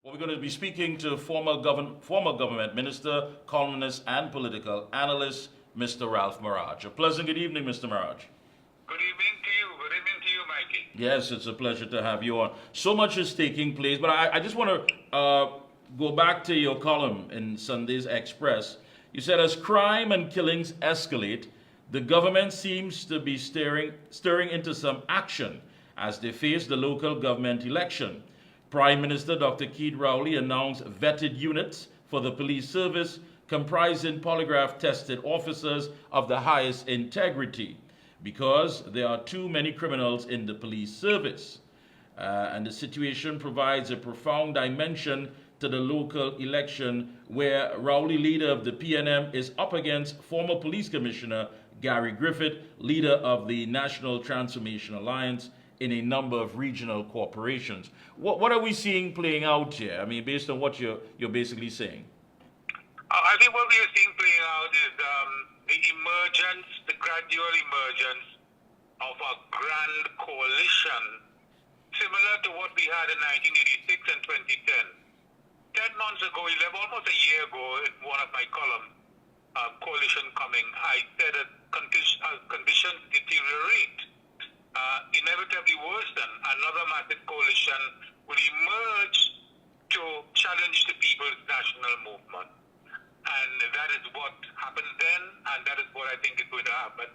Well, we're going to be speaking to former government minister, columnist, and political analyst, Mr. Ralph Maraj. A pleasant good evening, Mr. Maraj. Good evening to you. Good evening to you, Mikey. Yes, it's a pleasure to have you on. So much is taking place, but I just want to go back to your column in Sunday's Express. You said, as crime and killings escalate, the government seems to be stirring into some action as they face the local government election. Prime Minister Dr. Keith Rowley announced vetted units for the police service comprising polygraph-tested officers of the highest integrity because there are too many criminals in the police service. And the situation provides a profound dimension to the local election where Rowley, leader of the PNM, is up against former police commissioner Gary Griffith, leader of the National Transformation Alliance, in a number of regional corporations. What are we seeing playing out here? I mean, based on what you're basically saying. I think what we are seeing playing out is the gradual emergence of a grand coalition, similar to what we had in 1986 and 2010. 10 months ago, almost a year ago, in one of my columns, Coalition Coming, I said that conditions deteriorate. Inevitably worsen, another massive coalition will emerge to challenge the people's national movement. And that is what happened then, and that is what I think is going to happen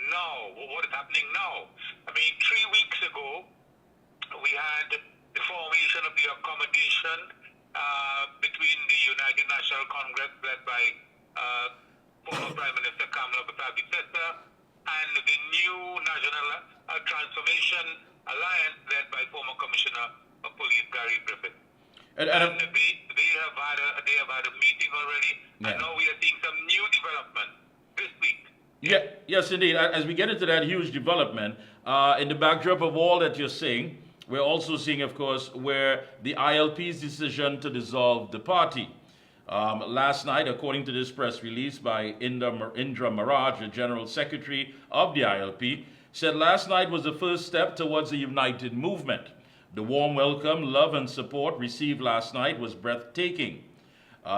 now. What is happening now? I mean, 3 weeks ago, we had the formation of the accommodation between the United National Congress, led by former Prime Minister Kamala Harris, and the new National Transformation Alliance, led by former Commissioner of Police Gary Griffith. And they have had a meeting already, and now we are seeing some new development this week. Yes, indeed. As we get into that huge development, in the backdrop of all that you're saying, we're also seeing, of course, where the ILP's decision to dissolve the party. Last night, according to this press release by Indra Maraj, the General Secretary of the ILP, said last night was the first step towards a united movement. The warm welcome, love, and support received last night was breathtaking.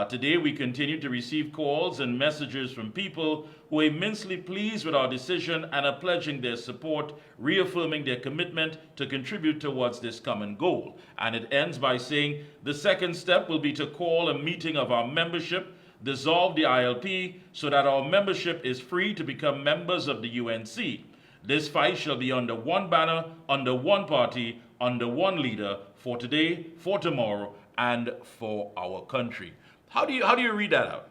Today, we continue to receive calls and messages from people who are immensely pleased with our decision and are pledging their support, reaffirming their commitment to contribute towards this common goal. And it ends by saying, the second step will be to call a meeting of our membership, dissolve the ILP, so that our membership is free to become members of the UNC. This fight shall be under one banner, under one party, under one leader, for today, for tomorrow, and for our country. How do you read that out?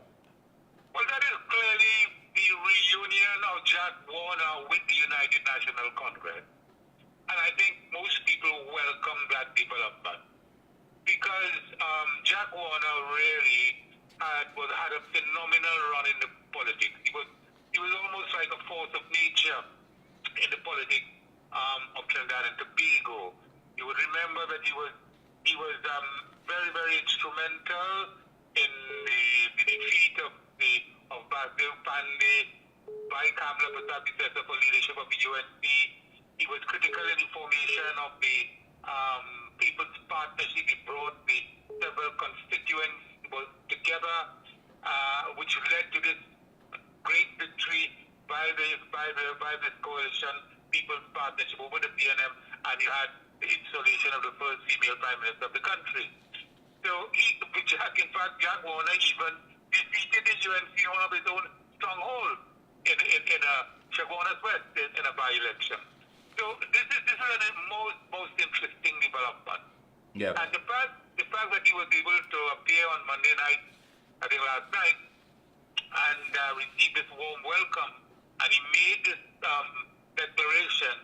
Well, that is clearly the reunion of Jack Warner with the United National Congress. And I think most people welcome that development because Jack Warner really had a phenomenal run in the politics. He was almost like a force of nature in the politics of Trinidad and Tobago. You would remember that he was very, very instrumental in the defeat of Basil Pandey by Kamala Harris for leadership of the UNC. He was critical in the formation of the People's Partnership. He brought the several constituents together, which led to this great victory by this coalition, People's Partnership over the PNM, and you had the installation of the first female Prime Minister of the country. So Jack Warner even defeated the UNC in one of his own strongholds in Chaguanas West in a by-election. So this is a most interesting development. Yeah. And the fact that he was able to appear on Monday night, I think last night, and receive this warm welcome, and he made this declaration,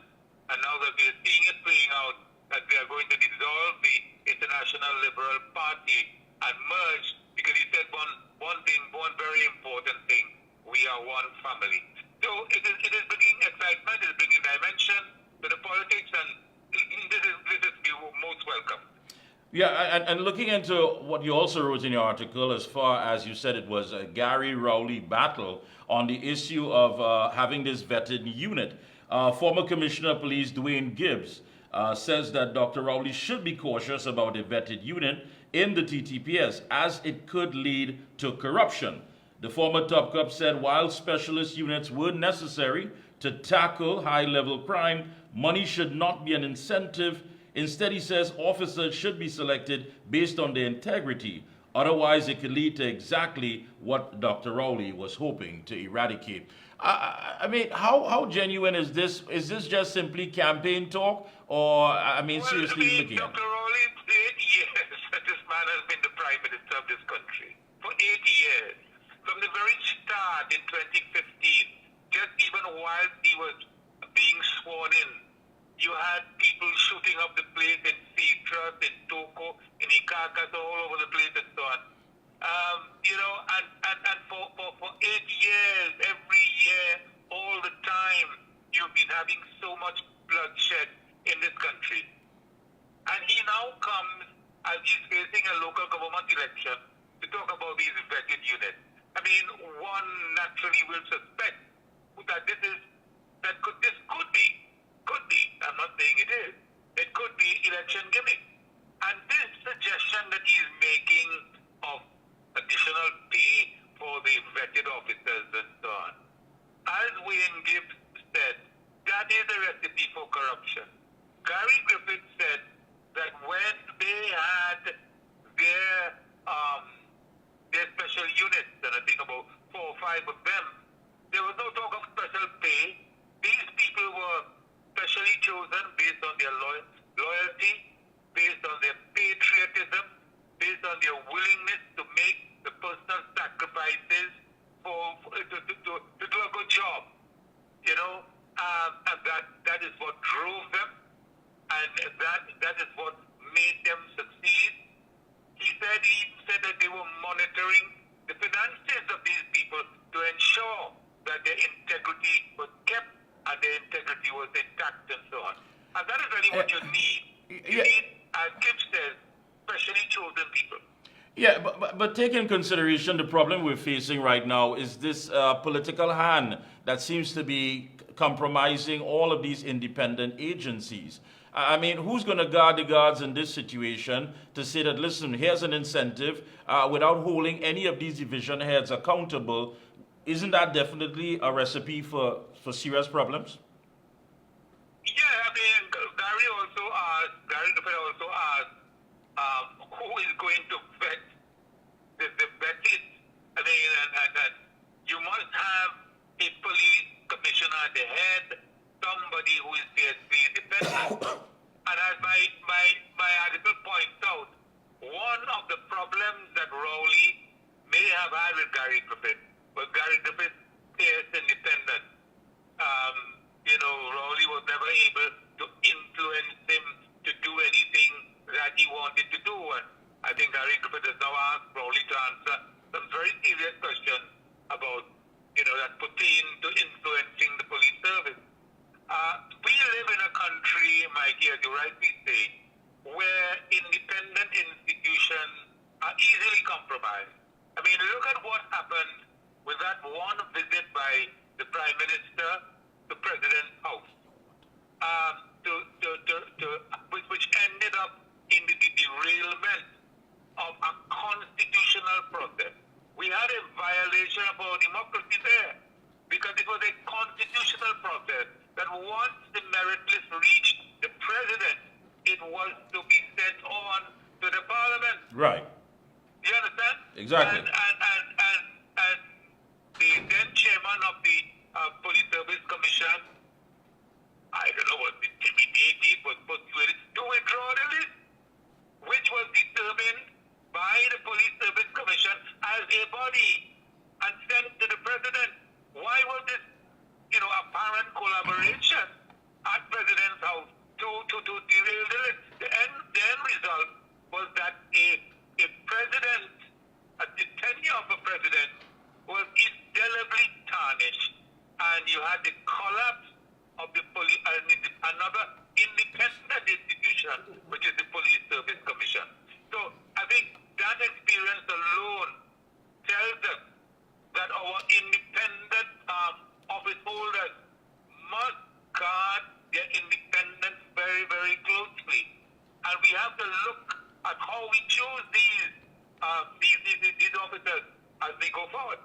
and now that we're seeing it playing out, that they are going to dissolve the International Liberal Party and merge, because he said one very important thing: we are one family. So it is bringing excitement, it is bringing dimension to the politics, and this is most welcome. Yeah, and looking into what you also wrote in your article, as far as you said it was a Gary Rowley battle on the issue of having this vetted unit. Former Commissioner of Police Dwayne Gibbs says that Dr. Rowley should be cautious about a vetted unit in the TTPS, as it could lead to corruption. The former top cop said while specialist units were necessary to tackle high-level crime, money should not be an incentive. Instead, he says officers should be selected based on their integrity. Otherwise, it could lead to exactly what Dr. Rowley was hoping to eradicate. I mean, how genuine is this? Is this just simply campaign talk? Or, I mean, Well, seriously looking at Dr. it? Rowley, 8 years that this man has been the Prime Minister of this country. For 8 years. From the very start in 2015, just even while he was being sworn in, you had people shooting up the place in Citrus, in Toko, in Ikakas, all over the place and so on. And for 8 years, every year, all the time, you've been having so much bloodshed in this country. And he now comes, as he's facing a local government election, to talk about these vetted units. I mean, one naturally will suspect that this could be, I'm not saying it is, it could be election gimmick. And this suggestion that he's making of additional pay for the vetted officers and so on, as Wayne Gibbs said, that is a recipe for corruption. Gary Griffith said that when they had their special units, and I think about 4 or 5 of them, there was no talk of special pay. These people were specially chosen based on their loyalty, based on their patriotism, based on their willingness to make the personal sacrifices to do a good job. And that is what drove them, and that is what made them succeed. He said that they were monitoring the finances of these people to ensure that their integrity was kept and their integrity was intact and so on. And that is really what you need. You need, as Gibbs says, specially chosen people. Yeah, but take in consideration the problem we're facing right now is this political hand that seems to be compromising all of these independent agencies. I mean, who's going to guard the guards in this situation to say that, listen, here's an incentive without holding any of these division heads accountable? Isn't that definitely a recipe for serious problems? Yeah, I mean, Gary Griffith also asked, who is going to vet the vetted? I mean, and you must have a police commissioner at the head, somebody who is fiercely independent. And as my article points out, one of the problems that Rowley may have had with Gary Griffith was Gary Griffith fierce independent. Rowley was never able to influence him to do anything that he wanted to do. And I think Gary Griffith has now asked Rowley to answer some very serious questions about, that pertain to influencing the police service. We live in a country, Mikey, as you rightly say, where independent institutions are easily compromised. I mean, look at what happened with that one visit by the Prime Minister to President's house, which ended up in the derailment of a constitutional process. We had a violation of our democracy there because it was a constitutional process that once the merit list reached the president, it was to be sent on to the parliament. Right. You understand? Exactly. And the then chairman of the Police Service Commission, I don't know, was intimidated, was persuaded to withdraw the list, which was determined by the Police Service Commission as a body and sent to the president. Why was this, apparent collaboration at President's house to derail the list? The end result was that a president, the 10 how we choose these officers as they go forward.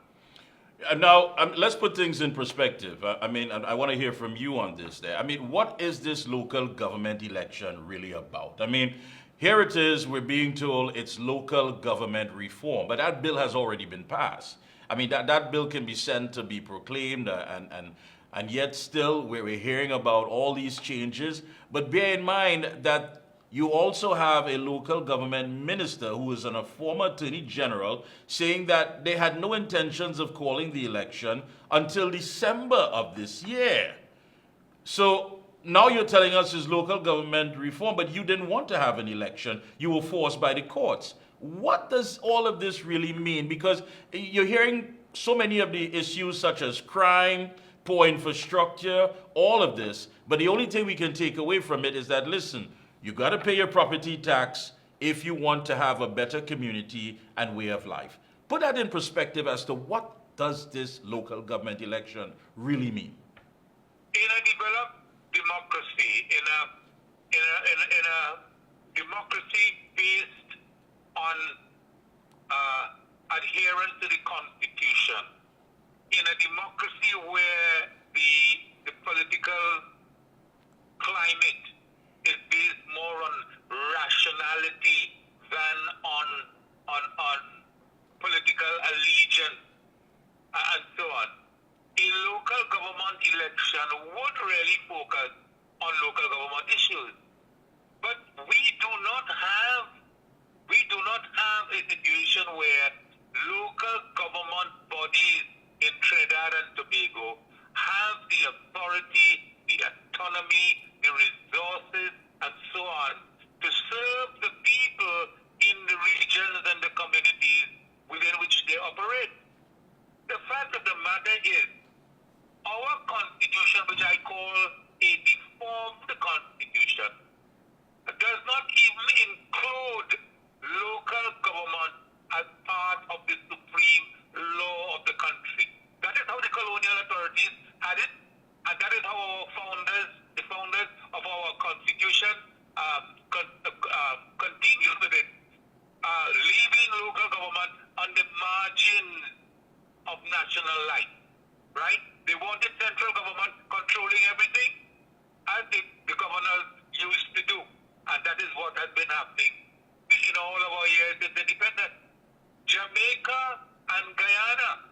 Now, let's put things in perspective. I mean, I want to hear from you on this there. I mean, what is this local government election really about? I mean, here it is, we're being told it's local government reform, but that bill has already been passed. I mean, that bill can be sent to be proclaimed, and yet still we're hearing about all these changes. But bear in mind that you also have a local government minister who is a former attorney general saying that they had no intentions of calling the election until December of this year. So now you're telling us it's local government reform, but you didn't want to have an election. You were forced by the courts. What does all of this really mean? Because you're hearing so many of the issues such as crime, poor infrastructure, all of this. But the only thing we can take away from it is that, listen, you got to pay your property tax if you want to have a better community and way of life. Put that in perspective as to what does this local government election really mean? In a developed democracy, in a democracy based on adherence to the Constitution, in a democracy where the political climate is based more on rationality than on political allegiance and so on. A local government election would really focus on local government issues. But we do not have a situation where local government bodies in Trinidad and Tobago have the authority, the autonomy, the resources, and so on, to serve the people in the regions and the communities within which they operate. The fact of the matter is, our constitution, which I call a deformed constitution, does not even include local government as part of the supreme law of the country. That is how the colonial authorities had it, and that is how our the founders of our constitution continued with it, leaving local government on the margins of national life, right? They wanted central government controlling everything, as the governors used to do, and that is what has been happening in all of our years since independence. Jamaica and Guyana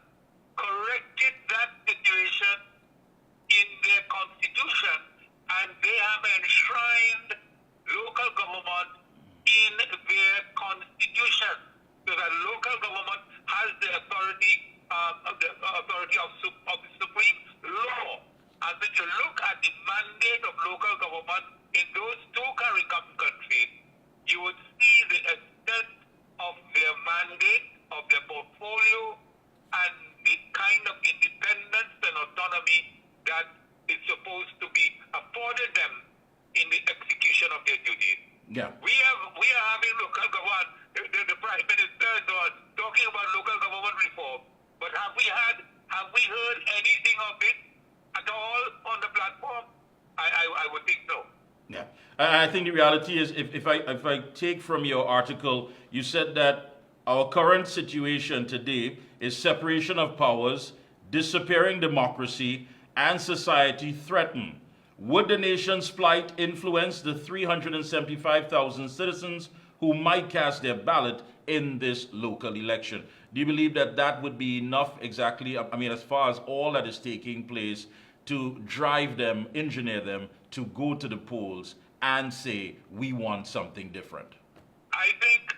corrected that situation in their constitution, and they have enshrined local government in their constitution, so that local government has the authority of the supreme law. And when you look at the mandate of local government in those two CARICOM countries, you would see the extent of their mandate, of their portfolio, and the kind of independence and autonomy that is supposed to be afforded them in the execution of their duties. Yeah. We are having local government, the Prime Minister is talking about local government reform, but have we heard anything of it at all on the platform? I would think no. Yeah, I think the reality is, if I take from your article, you said that our current situation today is separation of powers, disappearing democracy, and society threatened. Would the nation's plight influence the 375,000 citizens who might cast their ballot in this local election? Do you believe that that would be enough exactly, I mean, as far as all that is taking place, to drive them, engineer them to go to the polls and say, we want something different? I think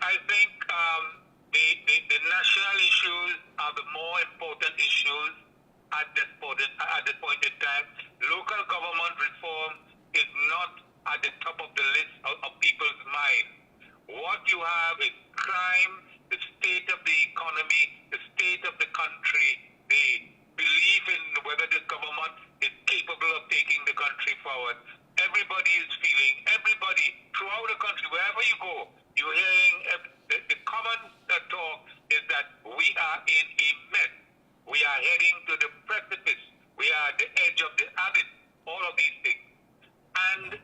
the national issues are the more important issues at this point in time. Local government reform is not at the top of the list of people's minds. What you have is crime, the state of the economy, the state of the country, the belief in whether this government is capable of taking the country forward. Everybody is feeling, everybody throughout the country, wherever you go, you're hearing the common talk is that we are in a mess. We are heading to the precipice. We are at the edge of the abyss, all of these things. And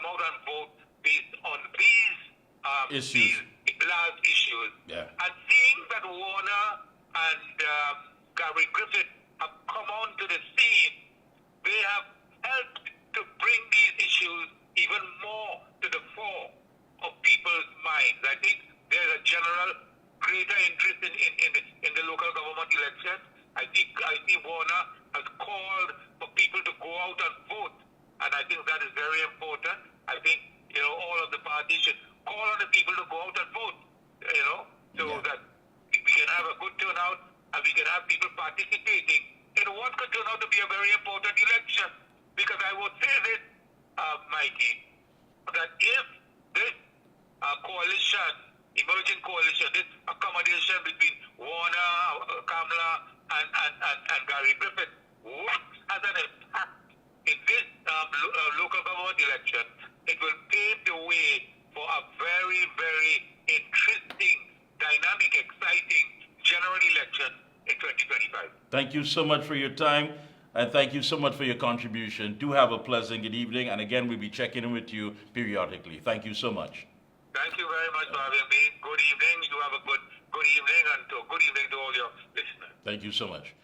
out and vote based on these Issues. these last issues. Yeah. And seeing that Warner and Gary Griffith have come on to the scene, they have helped to bring these issues even more to the fore of people's minds. I think there's a general greater interest in the local government elections. I see Warner has called for people to go out and vote, and I think that is very important. I think all of the parties should call on the people to go out and vote, so that we can have a good turnout and we can have people participating in what could turn out to be a very important election. Because I would say this, Mikey, that if this coalition, emerging coalition, this accommodation between Warner, Kamala, and Gary Griffith works as an impact in this local government election, it will pave the way for a very, very interesting, dynamic, exciting general election in 2025. Thank you so much for your time, and thank you so much for your contribution. Do have a pleasant good evening, and again, we'll be checking in with you periodically. Thank you so much. Thank you very much for having me. Good evening. You have a good evening, and good evening to all your listeners. Thank you so much.